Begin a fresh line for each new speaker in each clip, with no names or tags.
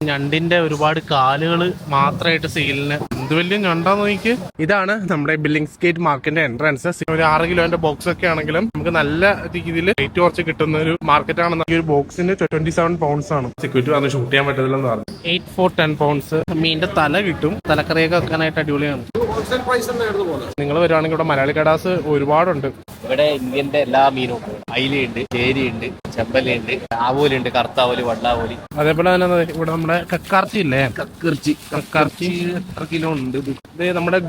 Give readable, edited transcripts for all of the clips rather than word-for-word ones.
ഞണ്ടിന്റെ ഒരുപാട് കാലുകൾ മാത്രമായിട്ട് സെയിലിന് എന്ത് വലിയ ഞണ്ടാന്ന് നോക്കി. ഇതാണ് നമ്മുടെ ബില്ലിംഗ്സ് ഗേറ്റ് മാർക്കറ്റിന്റെ എൻട്രൻസ്. ഒരു 6 കിലോന്റെ ബോക്സ് ഒക്കെ ആണെങ്കിലും നമുക്ക് നല്ല രീതിയിൽ റേറ്റ് കുറച്ച് കിട്ടുന്ന ഒരു മാർക്കറ്റ് ആണ്. ഈ ഒരു ബോക്സിന് 27 പൗണ്ട്സ് ആണ്. സെക്യൂരിറ്റി പറഞ്ഞ് ഷൂട്ട് ചെയ്യാൻ പറ്റത്തില്ലെന്ന് പറഞ്ഞു. 8 for 10 പൗണ്ട്സ്. മീനിന്റെ തല കിട്ടും. തലക്കറിയൊക്കെ വെക്കാനായിട്ട് അടിപൊളിയാണ്. നിങ്ങൾ വരുവാണെങ്കിൽ ഇവിടെ മലയാളി കടാസ് ഒരുപാടുണ്ട്.
ഇവിടെ ഇന്ത്യന്റെ എല്ലാ മീനും ഉണ്ട്. അയിലുണ്ട്, ചേരിയുണ്ട്, ചെമ്പലുണ്ട്, ആവോലുണ്ട്, കറുത്താവോല്, വള്ളാവോലി.
അതേപോലെ തന്നെ ഇവിടെ നമ്മുടെ കക്കാർച്ചി ഇല്ലേ, കക്കാർച്ചി എത്ര കിലോ ഉണ്ട്. ഇത് നമ്മുടെ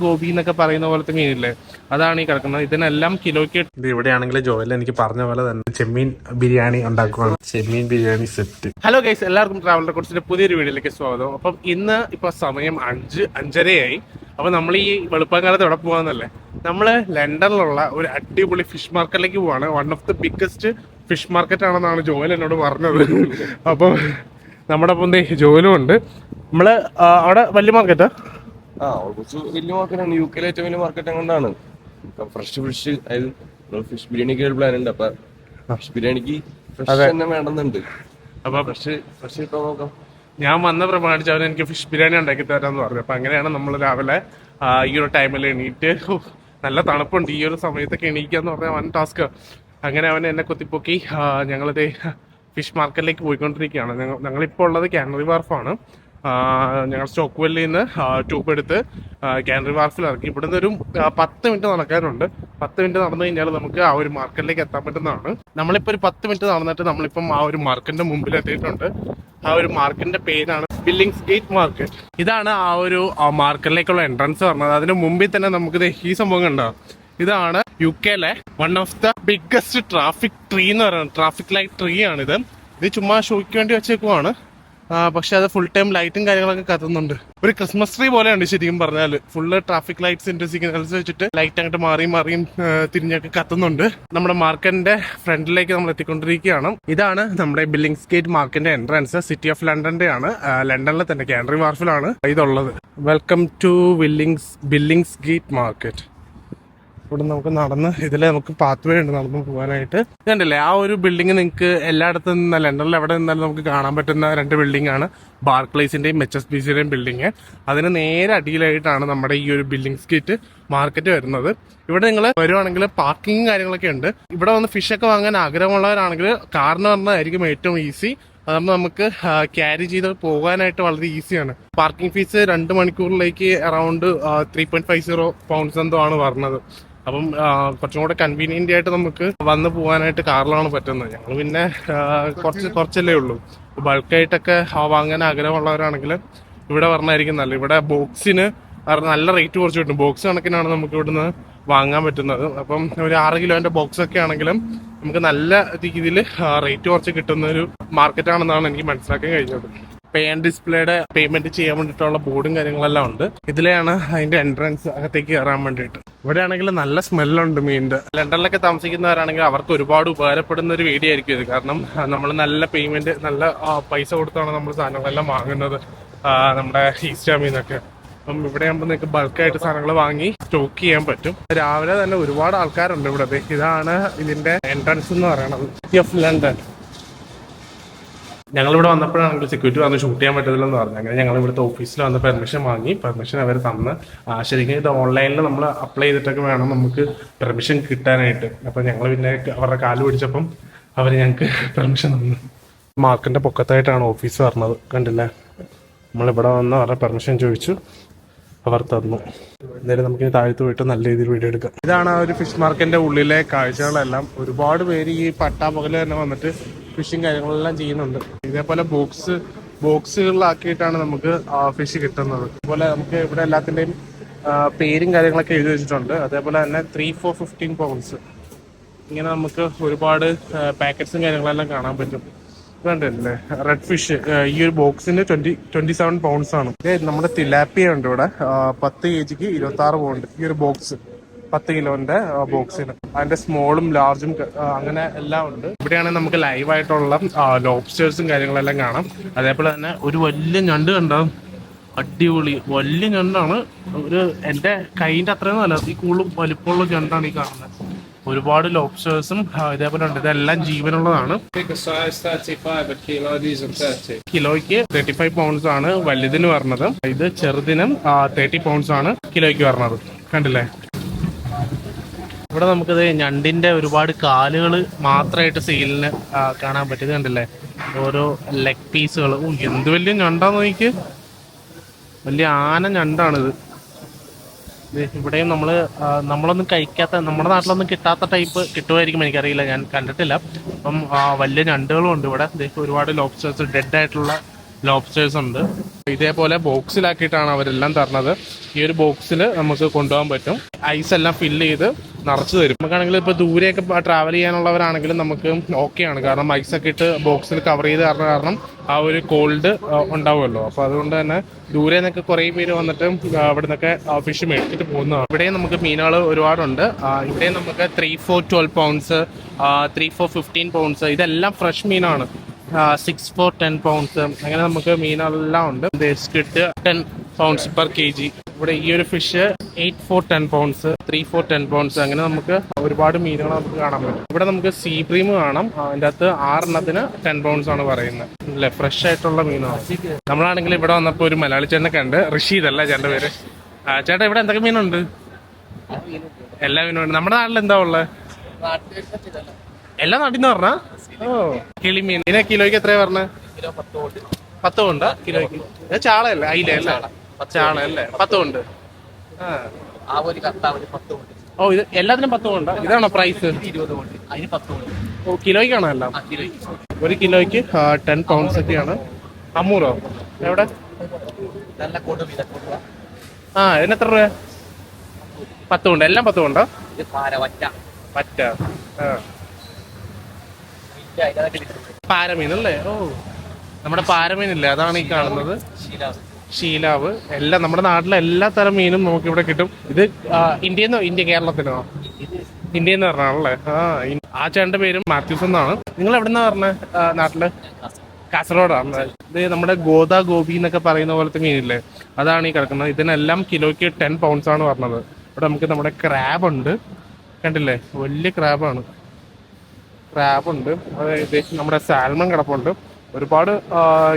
ഗോബി എന്നൊക്കെ പറയുന്ന പോലത്തെ മീനില്ലേ, അതാണ് ഈ കിടക്കുന്നത്. ഇതിനെല്ലാം കിലോയ്ക്ക്. ഇത് ഇവിടെയാണെങ്കിൽ ജോയൽ എനിക്ക് പറഞ്ഞ പോലെ തന്നെ ചെമ്മീൻ ബിരിയാണി ഉണ്ടാക്കുകയാണ്. ചെമ്മീൻ ബിരിയാണി സെറ്റ്. ഹലോ ഗൈസ്, എല്ലാവർക്കും ട്രാവൽ റെക്കോർഡ്സിന്റെ പുതിയൊരു വീഡിയോയിലേക്ക് സ്വാഗതം. അപ്പം ഇന്ന് ഇപ്പൊ സമയം 5:30 അപ്പൊ നമ്മൾ ഈ വെളുപ്പാങ്കാലത്ത് എവിടെ പോകാന്നല്ലേ, നമ്മള് ലണ്ടനിലുള്ള ഒരു അടിപൊളി ഫിഷ് മാർക്കറ്റിലേക്ക് പോവാണ്. One of the biggest fish market ആണെന്നാണ് ജോയൽ എന്നോട് പറഞ്ഞത്. അപ്പം നമ്മുടെ ഒപ്പം ജോയിലും ഉണ്ട്. നമ്മള് അവിടെ വലിയ മാർക്കറ്റാ?
കുറച്ച് വലിയ മാർക്കറ്റാണ്. യുകെയിലെ ഏറ്റവും വലിയ മാർക്കറ്റ് അങ്ങോട്ടാണ്. ഫ്രഷ് ഫിഷ്, അതായത് ഫിഷ് ബിരിയാണിക്ക് ഒരു പ്ലാൻ ഉണ്ട്. അപ്പൊ ഫിഷ് ബിരിയാണിക്ക് ഫ്രഷ് തന്നെ വേണമെന്നുണ്ട്. അപ്പൊ ഫ്രഷ് ഇപ്പൊ നോക്കാം.
ഞാൻ വന്ന പ്രമാണിച്ച് അവൻ എനിക്ക് ഫിഷ് ബിരിയാണി ഉണ്ടാക്കി തരാന്ന് പറഞ്ഞു. അപ്പൊ അങ്ങനെയാണ് നമ്മൾ രാവിലെ ഈ ഒരു ടൈമിൽ എണീറ്റ്, നല്ല തണുപ്പുണ്ട് ഈ ഒരു സമയത്തൊക്കെ എണീക്കാന്ന് പറഞ്ഞാൽ വൻ ടാസ്ക്. അങ്ങനെ അവൻ എന്നെ കുത്തിപ്പൊക്കി ഞങ്ങളിത് ഫിഷ് മാർക്കറ്റിലേക്ക് പോയിക്കൊണ്ടിരിക്കുകയാണ്. ഞങ്ങളിപ്പോൾ ഉള്ളത് കാനറി വാർഫാണ്. ഞങ്ങൾ സ്റ്റോക്ക് വെല്ലിൽ നിന്ന് ട്യൂബ് എടുത്ത് കാനറി വാർഫിൽ ഇറക്കി. ഇവിടുന്ന് ഒരു 10 മിനിറ്റ് നടക്കാനുണ്ട്. 10 മിനിറ്റ് നടന്നു കഴിഞ്ഞാൽ നമുക്ക് ആ ഒരു മാർക്കറ്റിലേക്ക് എത്താൻ പറ്റുന്നതാണ്. നമ്മളിപ്പോൾ ഒരു 10 മിനിറ്റ് നടന്നിട്ട് നമ്മളിപ്പം ആ ഒരു മാർക്കറ്റിന്റെ മുമ്പിൽ എത്തിയിട്ടുണ്ട്. ആ ഒരു മാർക്കറ്റിന്റെ പേരാണ് ബില്ലിംഗ്സ് ഗേറ്റ് മാർക്കറ്റ്. ഇതാണ് ആ ഒരു മാർക്കറ്റിലേക്കുള്ള എൻട്രൻസ് പറഞ്ഞത്. അതിന് മുമ്പിൽ തന്നെ നമുക്ക് ഈ സംഭവം കണ്ടോ, ഇതാണ് യുകെയിലെ one of the biggest traffic tree എന്ന് പറയുന്നത്. ട്രാഫിക് ലൈറ്റ് ട്രീ ആണിത്. ഇത് ചുമ്മാ ഷോയ്ക്ക് വേണ്ടി വെച്ചേക്കുവാണ്. പക്ഷെ അത് ഫുൾ ടൈം ലൈറ്റും കാര്യങ്ങളൊക്കെ കത്തുന്നുണ്ട്. ഒരു ക്രിസ്മസ് ട്രീ പോലെയുണ്ട് ശരിക്കും പറഞ്ഞാൽ. ഫുള്ള് ട്രാഫിക് ലൈറ്റ്സിന്റെ സിഗ്നൽസ് വെച്ചിട്ട് ലൈറ്റ് അങ്ങോട്ട് മാറിയും തിരിഞ്ഞൊക്കെ കത്തുന്നുണ്ട്. നമ്മുടെ മാർക്കറ്റിന്റെ ഫ്രണ്ടിലേക്ക് നമ്മൾ എത്തിക്കൊണ്ടിരിക്കുകയാണ്. ഇതാണ് നമ്മുടെ ബില്ലിംഗ്സ് ഗേറ്റ് മാർക്കറ്റിന്റെ എൻട്രൻസ്. സിറ്റി ഓഫ് ലണ്ടന്റെ ആണ്. ലണ്ടനിലെ തന്നെ കാനറി വാർഫിലാണ് ഇതുള്ളത്. Welcome to Billingsgate market. ഇവിടെ നമുക്ക് നടന്ന് ഇതിലെ നമുക്ക് പാത്ത് വേ ഉണ്ട് നടന്നു പോകാനായിട്ട്. ഇതുണ്ടല്ലേ, ആ ഒരു ബിൽഡിംഗ് നിങ്ങൾക്ക് എല്ലായിടത്തും നിന്ന് ലണ്ടനിൽ എവിടെ നിന്നാലും നമുക്ക് കാണാൻ പറ്റുന്ന 2 ബിൽഡിംഗ് ആണ്. ബാർക്ലേസിന്റെയും HSBCയുടെയും ബിൽഡിംഗ്. അതിന് നേരെ അടിയിലായിട്ടാണ് നമ്മുടെ ഈ ഒരു ബില്ലിംഗ്സ് ഗേറ്റ് മാർക്കറ്റ് വരുന്നത്. ഇവിടെ നിങ്ങൾ വരുവാണെങ്കിൽ പാർക്കിംഗ് കാര്യങ്ങളൊക്കെ ഉണ്ട്. ഇവിടെ വന്ന് ഫിഷൊക്കെ വാങ്ങാൻ ആഗ്രഹമുള്ളവരാണെങ്കിൽ കാറിന് പറഞ്ഞായിരിക്കും ഏറ്റവും ഈസി. അതാകുമ്പോൾ നമുക്ക് ക്യാരി ചെയ്ത് പോകാനായിട്ട് വളരെ ഈസിയാണ്. പാർക്കിംഗ് ഫീസ് 2 മണിക്കൂറിലേക്ക് അറൗണ്ട് 3.50 പൗണ്ട്സ് എന്തോ ആണ് പറഞ്ഞത്. അപ്പം കുറച്ചും കൂടെ കൺവീനിയന്റ് ആയിട്ട് നമുക്ക് വന്ന് പോകാനായിട്ട് കാറിലാണ് പറ്റുന്നത്. ഞങ്ങൾ പിന്നെ കുറച്ചല്ലേ ഉള്ളൂ. ബൾക്കായിട്ടൊക്കെ വാങ്ങാൻ ആഗ്രഹമുള്ളവരാണെങ്കിൽ ഇവിടെ പറഞ്ഞായിരിക്കും നല്ല. ഇവിടെ ബോക്സിന് നല്ല റേറ്റ് കുറച്ച് കിട്ടും. ബോക്സ് കണക്കിനാണ് നമുക്ക് ഇവിടുന്ന് വാങ്ങാൻ പറ്റുന്നത്. അപ്പം ഒരു 6 കിലോന്റെ ബോക്സ് ഒക്കെ ആണെങ്കിലും നമുക്ക് നല്ല രീതിയിൽ റേറ്റ് കുറച്ച് കിട്ടുന്ന ഒരു മാർക്കറ്റാണെന്നാണ് എനിക്ക് മനസ്സിലാക്കാൻ കഴിഞ്ഞത്. പേ ആൻഡ് ഡിസ്പ്ലേയുടെ പേയ്മെന്റ് ചെയ്യാൻ വേണ്ടിയിട്ടുള്ള ബോർഡും കാര്യങ്ങളെല്ലാം ഉണ്ട്. ഇതിലെയാണ് അതിന്റെ എൻട്രൻസ് അകത്തേക്ക് കയറാൻ വേണ്ടിയിട്ട്. ഇവിടെ ആണെങ്കിൽ നല്ല സ്മെല്ലുണ്ട് മീനിന്റെ. ലണ്ടനിലൊക്കെ താമസിക്കുന്നവരാണെങ്കിൽ അവർക്ക് ഒരുപാട് ഉപകാരപ്പെടുന്ന ഒരു വീഡിയോ ആയിരിക്കും ഇത്. കാരണം നമ്മൾ നല്ല പേയ്മെന്റ്, നല്ല പൈസ കൊടുത്താണ് നമ്മൾ സാധനങ്ങളെല്ലാം വാങ്ങുന്നത് നമ്മുടെ ഈസ്റ്റ് മീനൊക്കെ. അപ്പം ഇവിടെ ആകുമ്പോൾ നിങ്ങൾക്ക് ബൾക്കായിട്ട് സാധനങ്ങൾ വാങ്ങി സ്റ്റോക്ക് ചെയ്യാൻ പറ്റും. രാവിലെ തന്നെ ഒരുപാട് ആൾക്കാരുണ്ട് ഇവിടെ. ഇതാണ് ഇതിന്റെ എൻട്രൻസ് എന്ന് പറയുന്നത്, സിറ്റി ഓഫ് ലണ്ടൻ. ഞങ്ങളിവിടെ വന്നപ്പോഴാണെങ്കിൽ സെക്യൂരിറ്റി പറഞ്ഞ് ഷൂട്ട് ചെയ്യാൻ പറ്റത്തില്ലെന്ന് പറഞ്ഞു. അങ്ങനെ ഞങ്ങൾ ഇവിടുത്തെ ഓഫീസിൽ വന്ന് പെർമിഷൻ വാങ്ങി. പെർമിഷൻ അവർ തന്ന്. ശരിക്കും ഇത് ഓൺലൈനിൽ നമ്മൾ അപ്ലൈ ചെയ്തിട്ടൊക്കെ വേണം നമുക്ക് പെർമിഷൻ കിട്ടാനായിട്ട്. അപ്പം ഞങ്ങൾ പിന്നെ അവരുടെ കാല് പിടിച്ചപ്പം അവർ ഞങ്ങൾക്ക് പെർമിഷൻ തന്നു. മാർക്കിൻ്റെ പൊക്കത്തായിട്ടാണ് ഓഫീസ് പറഞ്ഞത്, കണ്ടില്ലേ. നമ്മളിവിടെ വന്ന് അവരുടെ പെർമിഷൻ ചോദിച്ചു, അവർ തന്നു. എന്തായാലും നമുക്ക് താഴത്ത് പോയിട്ട് നല്ല രീതിയിൽ വീഡിയോ എടുക്കാം. ഇതാണ് ആ ഒരു ഫിഷ് മാർക്കറ്റിന്റെ ഉള്ളിലെ കാഴ്ചകളെല്ലാം. ഒരുപാട് പേര് ഈ പട്ടാപ്പകല് തന്നെ വന്നിട്ട് ഫിഷിങ് കാര്യങ്ങളെല്ലാം ചെയ്യുന്നുണ്ട്. ഇതേപോലെ ബോക്സുകളിലാക്കിയിട്ടാണ് നമുക്ക് ഫിഷ് കിട്ടുന്നത്. അതുപോലെ നമുക്ക് ഇവിടെ എല്ലാത്തിൻ്റെയും പേരും കാര്യങ്ങളൊക്കെ എഴുതി വെച്ചിട്ടുണ്ട്. അതേപോലെ തന്നെ 3 for 15 പൗണ്ട്സ് ഇങ്ങനെ നമുക്ക് ഒരുപാട് പാക്കറ്റ്സും കാര്യങ്ങളെല്ലാം കാണാൻ പറ്റും. കണ്ടല്ലേ, റെഡ് ഫിഷ് ഈ ഒരു ബോക്സിന് 27 പൗണ്ട്സ് ആണ്. നമ്മുടെ തിലാപ്പിയ ഉണ്ട് ഇവിടെ. 10 kgക്ക് 26 പൗണ്ട് ഈ ഒരു ബോക്സ്. 10 കിലോന്റെ ബോക്സിന്. അതിന്റെ സ്മോളും ലാർജും അങ്ങനെ എല്ലാം ഉണ്ട്. ഇവിടെയാണെങ്കിൽ നമുക്ക് ലൈവായിട്ടുള്ള ലോബ്സ്റ്റേഴ്സും കാര്യങ്ങളെല്ലാം കാണാം. അതേപോലെ തന്നെ ഒരു വലിയ ഞണ്ട് കണ്ടാവും. അടിപൊളി വലിയ ഞണ്ടാണ്. ഒരു എൻ്റെ കൈൻ്റെ അത്രയൊന്നും അല്ല, ഈ കൂടുതലും വലിപ്പമുള്ള ഞണ്ടാണ് ഈ കാണുന്നത്. ഒരുപാട് ലോബ്സ്റ്റേഴ്സും ഇതേപോലെ ഉണ്ട്. ഇതെല്ലാം ജീവനുള്ളതാണ്.
Bigger size, 35 a kilo, these are 30.
കിലോയ്ക്ക് 35 പൗണ്ട്സ് ആണ് വലുതിന് പറഞ്ഞത്. ഇത് ചെറുതിനും 30 പൗണ്ട്സ് ആണ് കിലോയ്ക്ക് പറഞ്ഞത്. കണ്ടില്ലേ? ഇവിടെ നമുക്കിത് ഞണ്ടിന്റെ ഒരുപാട് കാലുകൾ മാത്രമായിട്ട് സെയിലിന് കാണാൻ പറ്റിയത്. കണ്ടില്ലേ? ഓരോ ലെഗ് പീസുകൾ. എന്ത് വലിയ ഞണ്ടാന്ന് നോക്കി, വലിയ ആന ഞണ്ടാണിത്. ഇവിടെയും നമ്മളൊന്നും കഴിക്കാത്ത, നമ്മുടെ നാട്ടിലൊന്നും കിട്ടാത്ത ടൈപ്പ് കിട്ടുമായിരിക്കും, എനിക്കറിയില്ല, ഞാൻ കണ്ടിട്ടില്ല. അപ്പം വലിയ ഞണ്ടുകളും ഉണ്ട് ഇവിടെ. ഒരുപാട് ലോബ്സ്റ്റേഴ്സ്, ഡെഡ് ആയിട്ടുള്ള ലോബ്സ്റ്റേഴ്സ് ഉണ്ട്. ഇതേപോലെ ബോക്സിലാക്കിയിട്ടാണ് അവരെല്ലാം തരണത്. ഈ ഒരു ബോക്സിൽ നമുക്ക് കൊണ്ടുപോകാൻ പറ്റും. ഐസ് എല്ലാം ഫില്ല് ചെയ്ത് നിറച്ച് തരും. നമുക്കാണെങ്കിൽ ഇപ്പോൾ ദൂരെയൊക്കെ ട്രാവൽ ചെയ്യാനുള്ളവരാണെങ്കിലും നമുക്ക് ഓക്കെയാണ്. കാരണം ഐസൊക്കെ ഇട്ട് ബോക്സിൽ കവർ ചെയ്ത് കാരണം ആ ഒരു കോൾഡ് ഉണ്ടാവുമല്ലോ. അപ്പോൾ അതുകൊണ്ട് തന്നെ ദൂരെ നിന്നൊക്കെ കുറേ പേര് വന്നിട്ട് അവിടെ നിന്നൊക്കെ ഫിഷ് മേടിച്ചിട്ട് പോകുന്നതാണ്. ഇവിടെയും നമുക്ക് മീനുകൾ ഒരുപാടുണ്ട്. ഇവിടെയും നമുക്ക് 3, 4, 12 പൗണ്ട്സ്, 3, 4, 15 പൗണ്ട്സ്, ഇതെല്ലാം ഫ്രഷ് മീനാണ്. 6, 4, 10 പൗണ്ട്സ്, അങ്ങനെ നമുക്ക് മീനെല്ലാം ഉണ്ട്. Squid 10 pounds per kg. ഇവിടെ ഈ ഒരു ഫിഷ് 8, 4, 10 പൗണ്ട്സ്, 3, 4, 10 പൗണ്ട്സ്, അങ്ങനെ നമുക്ക് ഒരുപാട് മീനുകൾ നമുക്ക് കാണാൻ പറ്റും. ഇവിടെ നമുക്ക് സീ ബ്രീം കാണാം. അതിൻ്റെ അകത്ത് 6 എണ്ണത്തിന് 10 പൗണ്ട്സ് ആണ് പറയുന്നത്. അല്ലേ? ഫ്രഷ് ആയിട്ടുള്ള മീനാണ്. നമ്മളാണെങ്കിൽ ഇവിടെ വന്നപ്പോൾ ഒരു മലയാളി ചേട്ടനെ കണ്ട്. ഋഷീദ് അല്ല ചേട്ടൻ്റെ പേര്. ചേട്ടാ, ഇവിടെ എന്തൊക്കെ മീനുണ്ട്? എല്ലാ മീനും ഉണ്ട്. നമ്മുടെ നാട്ടിൽ എന്താ ഉള്ളത്? എല്ലാ നാട്ടിൽ നിന്ന് പറഞ്ഞാ? ഓ, കിളിമീൻ. ഇതിനെ കിലോയ്ക്ക് എത്രയാ പറഞ്ഞത്? 10 കൊണ്ട് കിലോയ്ക്ക്. ചാളയല്ലേ? അയില അല്ലേ? ചാള അല്ലേ? 10 കൊണ്ട്. ഓ, ഇത് എല്ലാത്തിനും 10 കൊണ്ട്. ഇതാണോ പ്രൈസ്?
20 കൊണ്ട്, അതിന് 10 കൊണ്ട്.
ഓ, കിലോയ്ക്കാണോ എല്ലാം? ഒരു കിലോയ്ക്ക് 10 പൗണ്ട്സ് ഒക്കെയാണ്. അമ്മൂറോ? എവിടെ?
നല്ല കൊടുമീനൊക്കെ.
ഇതിനെത്ര രൂപ? 10 കൊണ്ട്. എല്ലാം 10 കൊണ്ടോ?
ഇത് പാരവറ്റ.
പറ്റ. പാരമീനല്ലേ? ഓ, നമ്മുടെ പാരമീനില്ലേ? അതാണ് ഈ കാണുന്നത്. ഷീലാവ്. എല്ലാം നമ്മുടെ നാട്ടിലെ എല്ലാ തരം മീനും നമുക്ക് ഇവിടെ കിട്ടും. ഇത് ഇന്ത്യ കേരളത്തിനോ? ഇന്ത്യയിൽ നിന്ന് പറഞ്ഞാണല്ലേ? ആ ചേട്ടൻ്റെ പേരും മാത്യൂസ് എന്നാണ്. നിങ്ങൾ എവിടെന്നാ പറഞ്ഞത്? നാട്ടില് കാസർഗോഡാണ്. ഇത് നമ്മുടെ ഗോദ ഗോപി എന്നൊക്കെ പറയുന്ന പോലത്തെ മീനില്ലേ? അതാണ് ഈ കിടക്കുന്നത്. ഇതിനെല്ലാം കിലോയ്ക്ക് 10 പൗണ്ട്സ് ആണ് പറഞ്ഞത്. ഇവിടെ നമുക്ക് നമ്മുടെ ക്രാബ് ഉണ്ട്. കണ്ടില്ലേ? വലിയ ക്രാബാണ്. ക്രാബുണ്ട്. അതായത് നമ്മുടെ സാൽമൺ കിടപ്പുണ്ട്. ഒരുപാട്.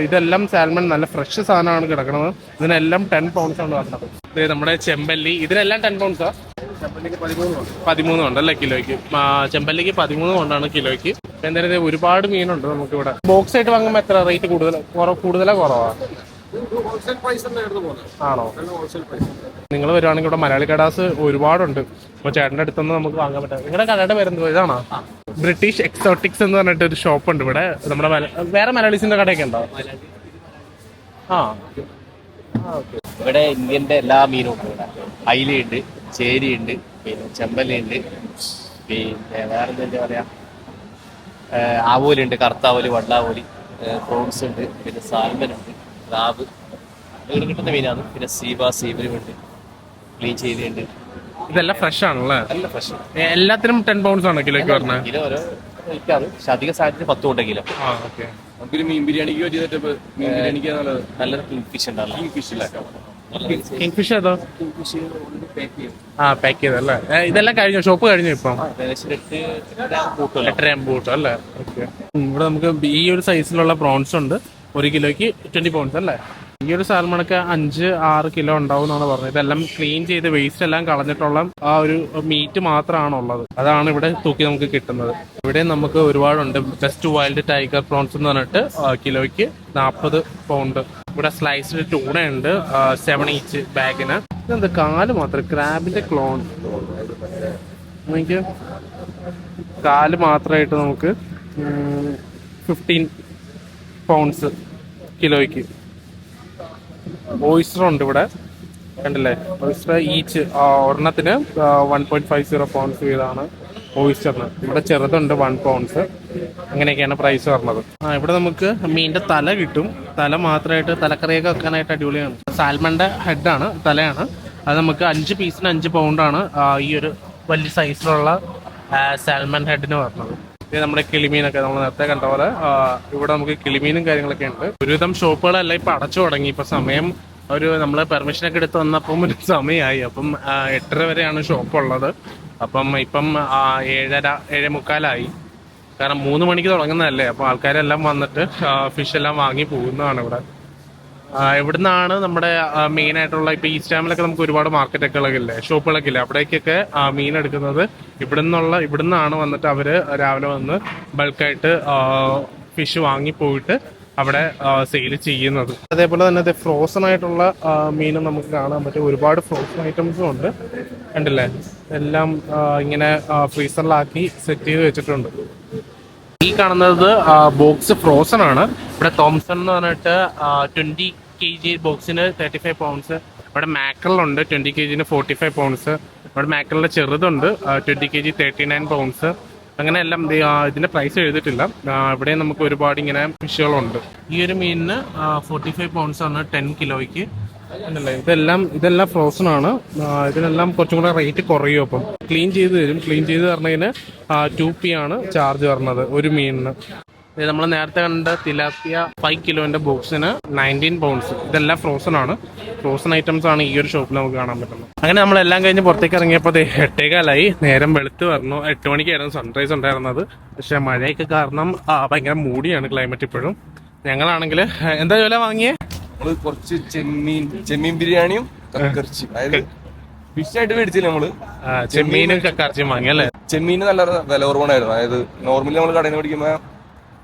ഇതെല്ലാം സാൽമൺ, നല്ല ഫ്രഷ് സാധനമാണ് കിടക്കുന്നത്. ഇതിനെല്ലാം 10 പൗണ്ട്സ് ആണ് പറഞ്ഞത്. ഇത് നമ്മുടെ ചെമ്പല്ലി. ഇതിനെല്ലാം 10 പൗണ്ട്സാ? 13 ഉണ്ടല്ലേ കിലോയ്ക്ക്? ചെമ്പല്ലിക്ക് 13 കൊണ്ടാണ് കിലോയ്ക്ക്. എന്തായാലും ഒരുപാട് മീനുണ്ട് നമുക്കിവിടെ. ബോക്സ് ആയിട്ട് വാങ്ങുമ്പോൾ എത്ര റേറ്റ്? കൂടുതലാ കുറവാ? ആണോ? നിങ്ങൾ വരുവാണെങ്കിൽ ഇവിടെ മലയാളി കടാസ് ഒരുപാടുണ്ട്. അപ്പോൾ ചേട്ടൻ്റെ അടുത്തൊന്നും നമുക്ക് വാങ്ങാൻ പറ്റാം. നിങ്ങളുടെ കടയുടെ പേരെന്തോ? ഇതാണോ? ബ്രിട്ടീഷ് എക്സോട്ടിക്സ് എന്ന് പറഞ്ഞിട്ട് ഒരു ഷോപ്പുണ്ട് ഇവിടെ. നമ്മുടെ വേറെ മലയാളീസിന്റെ കടയൊക്കെ ഉണ്ടോ?
ഇവിടെ ഇന്ത്യന്റെ എല്ലാ മീനും ഉണ്ട്. ഇവിടെ അയിലുണ്ട്, ചേരിയുണ്ട്, പിന്നെ ചെമ്പല്ലുണ്ട്, പിന്നെ വേറെ എന്താ പറയാ, ആവോലുണ്ട്, കറുത്താവോല്, വള്ളാവോലി, പ്രോൺസ് ഉണ്ട്, പിന്നെ സാൽമൻ ഉണ്ട്, ക്രാബ്, ഇവിടെ കിട്ടുന്ന മീനാണ്. പിന്നെ സീബ്രീമുണ്ട്, ക്ലീൻ ചെയ്തിട്ടുണ്ട്.
ഇതെല്ലാം ഫ്രഷ് ആണല്ലേ?
നല്ല ഫ്രഷ്.
എല്ലാത്തിനും 10 പൗണ്ട്സ് ആണ് കിലോയ്ക്ക് പറഞ്ഞത്.
കിലോ ഓരോ റേറ്റാണ്. പക്ഷെ അധിക സാധനത്തിന് 10 കൊണ്ട് കിലോ.
നമുക്കൊരു മീൻ ബിരിയാണിക്ക് പറ്റിയ സെറ്റപ്പ്. മീൻ ബിരിയാണിക്ക്
നല്ലൊരു കിങ് ഫിഷ് ഉണ്ടാവും.
കിങ് ഫിഷ്
കിങ് ഫിഷ് ഏതോ? പാക്ക് ചെയ്തല്ലേ? ഇതെല്ലാം കഴിഞ്ഞു? ഷോപ്പ് കഴിഞ്ഞു ഇപ്പം? 8 കൂട്ടും അല്ലേ? ഓക്കെ. ഇവിടെ നമുക്ക് ഈ ഒരു സൈസിലുള്ള പ്രോൺസ് ഉണ്ട്. 1 കിലോയ്ക്ക് 20 പൗണ്ട്സ് അല്ലേ? ഈ ഒരു സാൽമണൊക്കെ 5-6 കിലോ ഉണ്ടാവും എന്നാണ് പറഞ്ഞത്. ഇതെല്ലാം ക്ലീൻ ചെയ്ത് വേസ്റ്റ് എല്ലാം കളഞ്ഞിട്ടുള്ള ആ ഒരു മീറ്റ് മാത്രമാണ് ഉള്ളത്. അതാണ് ഇവിടെ തൂക്കി നമുക്ക് കിട്ടുന്നത്. ഇവിടെ നമുക്ക് ഒരുപാടുണ്ട്. ബെസ്റ്റ് വൈൽഡ് ടൈഗർ പ്രോൺസ് എന്ന് പറഞ്ഞിട്ട് കിലോയ്ക്ക് 40 പൗണ്ട്. ഇവിടെ സ്ലൈസ്ഡ് ടൂണ ഉണ്ട് 7 ഈച്ച് ബാഗിന്. ഇതെന്താ കാല് മാത്രം? ക്രാബിന്റെ ക്ലോൺ. നമുക്ക് കാല് മാത്രമായിട്ട് നമുക്ക് 15 പൗണ്ട്സ് കിലോയ്ക്ക്. ഓയിസ്റ്റർ ഉണ്ട് ഇവിടെ. കണ്ടില്ലേ? ഓയിസ്റ്റർ ഈച്ച് ഒരെണ്ണത്തിന് 1.50 പൗണ്ട്സ് വീതമാണ് ഓയിസ്റ്ററിന്. ഇവിടെ ചെറുതുണ്ട് 1 പൗണ്ട്സ്. അങ്ങനെയൊക്കെയാണ് പ്രൈസ് പറഞ്ഞത്. ഇവിടെ നമുക്ക് മീനിന്റെ തല കിട്ടും. തല മാത്രമായിട്ട് തലക്കറിയൊക്കെ വെക്കാനായിട്ട് അടിപൊളിയാണ്. സാൽമണിന്റെ ഹെഡാണ്, തലയാണ്. അത് നമുക്ക് 5 പീസിന് 5 പൗണ്ടാണ് ഈ ഒരു വലിയ സൈസിലുള്ള സാൽമൺ ഹെഡിന് പറഞ്ഞത്. ഇത് നമ്മുടെ കിളിമീനൊക്കെ നമ്മൾ നേരത്തെ കണ്ട പോലെ ഇവിടെ നമുക്ക് കിളിമീനും കാര്യങ്ങളൊക്കെ ഉണ്ട്. ഒരുവിധം ഷോപ്പുകളെല്ലാം ഇപ്പം അടച്ചു തുടങ്ങി. ഇപ്പം സമയം നമ്മൾ പെർമിഷനൊക്കെ എടുത്ത് വന്നപ്പം ഒരു സമയമായി. അപ്പം 8:30 വരെയാണ് ഷോപ്പുള്ളത്. അപ്പം ഇപ്പം 7:30 കാരണം 3 മണിക്ക് തുടങ്ങുന്നതല്ലേ. അപ്പോൾ ആൾക്കാരെല്ലാം വന്നിട്ട് ഫിഷ് എല്ലാം വാങ്ങി പോകുന്നതാണ് ഇവിടെ. ഇവിടുന്നാണ് നമ്മുടെ മെയിനായിട്ടുള്ള ഇപ്പോൾ ഈസ്റ്റ് ഡാമിലൊക്കെ നമുക്ക് ഒരുപാട് മാർക്കറ്റൊക്കെ ഇല്ലേ, ഷോപ്പുകളൊക്കെ ഇല്ലേ, അവിടേക്കൊക്കെ മീൻ എടുക്കുന്നത് ഇവിടുന്നാണ് വന്നിട്ട് അവർ രാവിലെ വന്ന് ബൾക്കായിട്ട് ഫിഷ് വാങ്ങി പോയിട്ട് അവിടെ സെയിൽ ചെയ്യുന്നത്. അതേപോലെ തന്നെ ഫ്രോസൺ ആയിട്ടുള്ള മീനും നമുക്ക് കാണാൻ പറ്റും. ഒരുപാട് ഫ്രോസൺ ഐറ്റംസും ഉണ്ട്, കണ്ടില്ലേ, എല്ലാം ഇങ്ങനെ ഫ്രീസറിലാക്കി സെറ്റ് ചെയ്ത് വെച്ചിട്ടുണ്ട്. ഈ കാണുന്നത് ബോക്സ് ഫ്രോസൺ ആണ്. ഇവിടെ തോംസൺ എന്ന് പറഞ്ഞിട്ട് 20 kg ബോക്സിന് 35 pounds. ഇവിടെ മാക്കറിലുണ്ട് 20 kg 45 pounds. ഇവിടെ മാക്കറിലെ ചെറുതുണ്ട് 20 kg 39 pounds. അങ്ങനെ എല്ലാം ഇതിന്റെ പ്രൈസ് എഴുതിയിട്ടില്ല. ഇവിടെ നമുക്ക് ഒരുപാട് ഇങ്ങനെ ഫിഷുകളുണ്ട്. ഈ ഒരു മീനിന് 45 pounds ആണ് 10 കിലോയ്ക്ക്. അല്ലേ, ഇതെല്ലാം ഫ്രോസൺ ആണ്. ഇതിനെല്ലാം കുറച്ചും കൂടെ റേറ്റ് കുറയും. അപ്പം ക്ലീൻ ചെയ്ത് തരും. ക്ലീൻ ചെയ്ത് തരണതിന് 2p ആണ് ചാർജ് വരുന്നത് ഒരു മീനിന്. നമ്മൾ നേരത്തെ കണ്ട തിലാപ്പിയ 5 കിലോന്റെ ബോക്സിന് 19 pounds. ഇതെല്ലാം ഫ്രോസൺ ആണ്. ഫ്രോസൺ ഐറ്റംസ് ആണ് ഈ ഒരു ഷോപ്പിൽ നമുക്ക് കാണാൻ പറ്റുന്നത്. അങ്ങനെ നമ്മളെല്ലാം കഴിഞ്ഞ് പുറത്തേക്ക് ഇറങ്ങിയപ്പോൾ 8:15 നേരം വെളുത്ത് പറഞ്ഞു. 8 മണിക്കായിരുന്നു സൺറൈസ് ഉണ്ടായിരുന്നത്. പക്ഷെ മഴയൊക്കെ കാരണം ഭയങ്കര മൂടിയാണ് ക്ലൈമറ്റ് ഇപ്പോഴും. ഞങ്ങളാണെങ്കിൽ എന്താ വില വാങ്ങിയേ?
നമ്മള് കുറച്ച് ചെമ്മീൻ ബിരിയാണിയും കക്കർച്ചി, അതായത് ഫിഷായിട്ട് മേടിച്ചില്ല നമ്മള്.
ചെമ്മീനും കക്കർച്ചിയും വാങ്ങി അല്ലേ?
ചെമ്മീന് നല്ല വില കുറവായിരുന്നു. അതായത് നോർമലി നമ്മൾ കടയിൽ നിന്ന് മേടിക്കുമ്പോ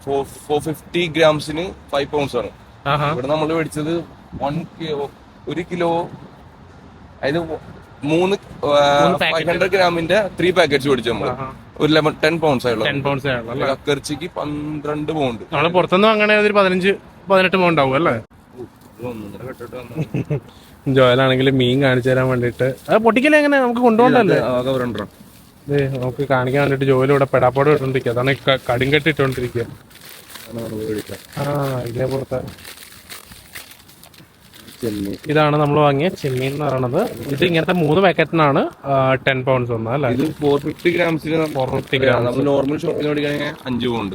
450 ഗ്രാംസിന് 5 pounds ആണ്. ഇവിടെ നമ്മൾ മേടിച്ചത് 1 കിലോ, അതായത് 500 ഗ്രാമിന്റെ 3 പാക്കറ്റ്സ് മേടിച്ചു നമ്മള്. ഒരു 10 pounds ആയുള്ളൂ. കക്കർച്ചിക്ക് 12 pound.
നമ്മള് പുറത്തുനിന്ന് അങ്ങനെ ഒരു 15-18 pound ആവും അല്ലേ? ജോയലാണെങ്കിൽ മീൻ കാണിച്ചു തരാൻ വേണ്ടിട്ട് പൊട്ടിക്കല് എങ്ങനെ നമുക്ക് കൊണ്ടുപോകണ്ടല്ലേ? നമുക്ക് കാണിക്കാൻ വേണ്ടിട്ട് ജോലി ഇവിടെ പെടാപ്പാട് ഇട്ടോണ്ടിരിക്കുക. അതാണ് കടുങ്കെട്ടി ഇട്ടോണ്ടിരിക്കുക. ഇതേപോലത്തെ ഇതാണ് നമ്മൾ വാങ്ങിയ ചെമ്മീൻ എന്ന് പറയുന്നത്. ഇത് ഇങ്ങനത്തെ 3 പാക്കറ്റിനാണ് 10 pounds വന്നത് അല്ലേ?
ഇത് 450 ഗ്രാംസിന് 450 ഗ്രാം. നമ്മൾ നോർമൽ ഷോപ്പിൽ മേടിക്കുകയാണെങ്കിൽ 5 pound.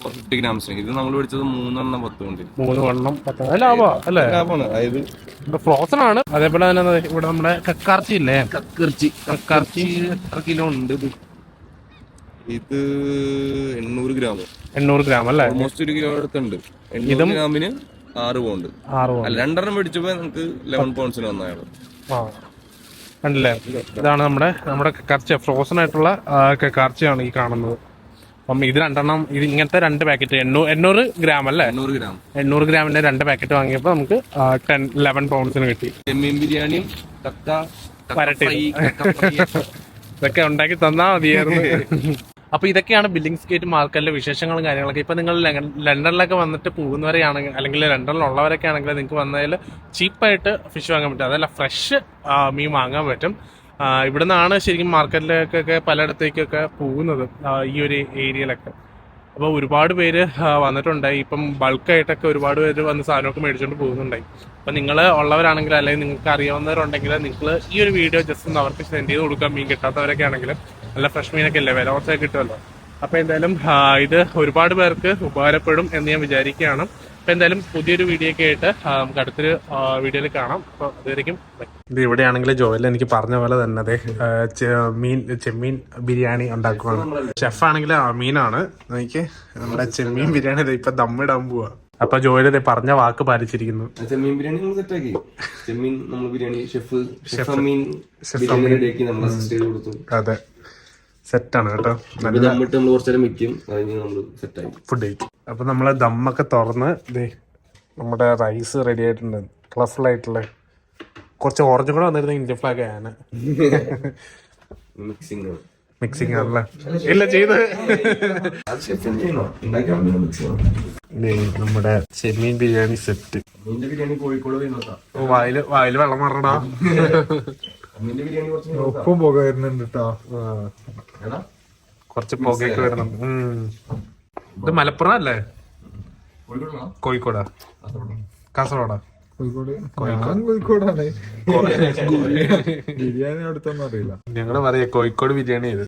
450 ഗ്രാംസിന്. ഇത് നമ്മൾ മേടിച്ചത് 3 എണ്ണം 10 pound.
3 എണ്ണം 10 ലാഭമാണ്.
അതായത്
ഫ്രോസൺ ആണ്. അതേപോലെ തന്നെ ഇവിടെ നമ്മുടെ കക്കാർച്ചി ഇല്ലേ?
കക്കർച്ചി എത്ര കിലോ ഉണ്ട്? ഇത് 800 ഗ്രാം.
800 ഗ്രാം അല്ലേ?
ഓൾമോസ്റ്റ് 1 കിലോ അടുത്തുണ്ട്. 800 ഗ്രാമിന് 6 pound. 2 മേടിച്ചപ്പോ നമുക്ക് 11 pounds വന്നാണ്.
കണ്ടില്ലേ, ഇതാണ് നമ്മുടെ കക്കാർച്ചി. ഫ്രോസൺ ആയിട്ടുള്ള കക്കാർച്ചിയാണ് ഈ കാണുന്നത്. അപ്പം ഇത് 2 എണ്ണം, ഇത് ഇങ്ങനത്തെ 2 പാക്കറ്റ് 800 ഗ്രാം അല്ലേ? 800 ഗ്രാമിന്റെ 2 പാക്കറ്റ് വാങ്ങിയപ്പോൾ നമുക്ക് 11 pounds കിട്ടി.
ചെമ്മീൻ ബിരിയാണിയും
ഇതൊക്കെ ഉണ്ടാക്കി തന്നാ മതിയായിരുന്നു. അപ്പൊ ഇതൊക്കെയാണ് ബില്ലിംഗ്സ് ഗേറ്റ് മാർക്കറ്റിലെ വിശേഷങ്ങളും കാര്യങ്ങളൊക്കെ. ഇപ്പൊ നിങ്ങൾ ലണ്ടനിലൊക്കെ വന്നിട്ട് പോകുന്നവരെയാണെങ്കിൽ, അല്ലെങ്കിൽ ലണ്ടനിലുള്ളവരൊക്കെ ആണെങ്കിൽ നിങ്ങൾക്ക് വന്നതിൽ ചീപ്പായിട്ട് ഫിഷ് വാങ്ങാൻ പറ്റും. അതല്ല, ഫ്രഷ് മീൻ വാങ്ങാൻ പറ്റും. ഇവിടെ നിന്നാണ് ശരിക്കും മാർക്കറ്റിലേക്കൊക്കെ പലയിടത്തേക്കൊക്കെ പോകുന്നത് ഈ ഒരു ഏരിയയിലൊക്കെ. അപ്പോൾ ഒരുപാട് പേര് വന്നിട്ടുണ്ടായി. ഇപ്പം ബൾക്കായിട്ടൊക്കെ ഒരുപാട് പേര് വന്ന് സാധനമൊക്കെ മേടിച്ചുകൊണ്ട് പോകുന്നുണ്ടായി. അപ്പം നിങ്ങൾ ഉള്ളവരാണെങ്കിൽ, അല്ലെങ്കിൽ നിങ്ങൾക്ക് അറിയാവുന്നവരുണ്ടെങ്കിൽ നിങ്ങൾ ഈ ഒരു വീഡിയോ ജസ്റ്റ് ഒന്ന് അവർക്ക് സെൻഡ് ചെയ്ത് കൊടുക്കാം. മീൻ കിട്ടാത്തവരൊക്കെ ആണെങ്കിൽ നല്ല ഫ്രഷ് മീനൊക്കെ അല്ലേ, വില കുറച്ചൊക്കെ കിട്ടുമല്ലോ. അപ്പോൾ എന്തായാലും ഇത് ഒരുപാട് പേർക്ക് ഉപകാരപ്പെടും എന്ന് ഞാൻ വിചാരിക്കുകയാണ്. അപ്പോൾ എന്തായാലും പുതിയൊരു വീഡിയോ ഒക്കെ ആയിട്ട് നമുക്ക് അടുത്തൊരു വീഡിയോയിൽ കാണാം. അപ്പോൾ അതുവരെയും ഇത് ഇവിടെയാണെങ്കിൽ ജോയൽ എനിക്ക് പറഞ്ഞ പോലെ തന്നെ അതെ ചെമ്മീൻ ബിരിയാണി ഉണ്ടാക്കുവാണ്. ഷെഫാണെങ്കിൽ മീനാണ്. എനിക്ക് നമ്മുടെ ചെമ്മീൻ ബിരിയാണി ഇപ്പൊ ദമ്മിടാൻ പോവാ. അപ്പൊ ജോയൽ പറഞ്ഞ വാക്ക് പാലിച്ചിരിക്കുന്നു.
ചെമ്മീൻ ബിരിയാണി നമ്മൾ സെറ്റാക്കി. ചെമ്മീൻ നമ്മൾ ബിരിയാണി
അതെ, സെറ്റാണ് കേട്ടോ. ഫുഡ് കഴിക്കും. അപ്പൊ നമ്മള് ദമ്മൊക്കെ തുറന്ന് നമ്മുടെ റൈസ് റെഡി ആയിട്ടുണ്ട്. കളർഫുൾ ആയിട്ടുള്ള കുറച്ച് ഓറഞ്ചും കൂടെ വന്നിരുന്ന ഇന്ത്യൻ ഫ്ലാഗ് ആണ്. മിക്സിംഗ് ആണല്ലേ? ഇല്ല, ചെയ്ത് നമ്മുടെ ചെമ്മീൻ ബിരിയാണി സെറ്റ്. വായില് വെള്ളം മാറണടാ.
ഒപ്പം പുക വരുന്നുണ്ട് കേട്ടോ.
കുറച്ച് പുകയൊക്കെ വരുന്നുണ്ട്. ഇത് മലപ്പുറം അല്ലേ? കോഴിക്കോടാ? കാസർഗോഡാ?
കോഴിക്കോടാണ്. ബിരിയാണി അടുത്തൊന്നും അറിയില്ല.
ഞങ്ങള് പറയാ കോഴിക്കോട് ബിരിയാണി.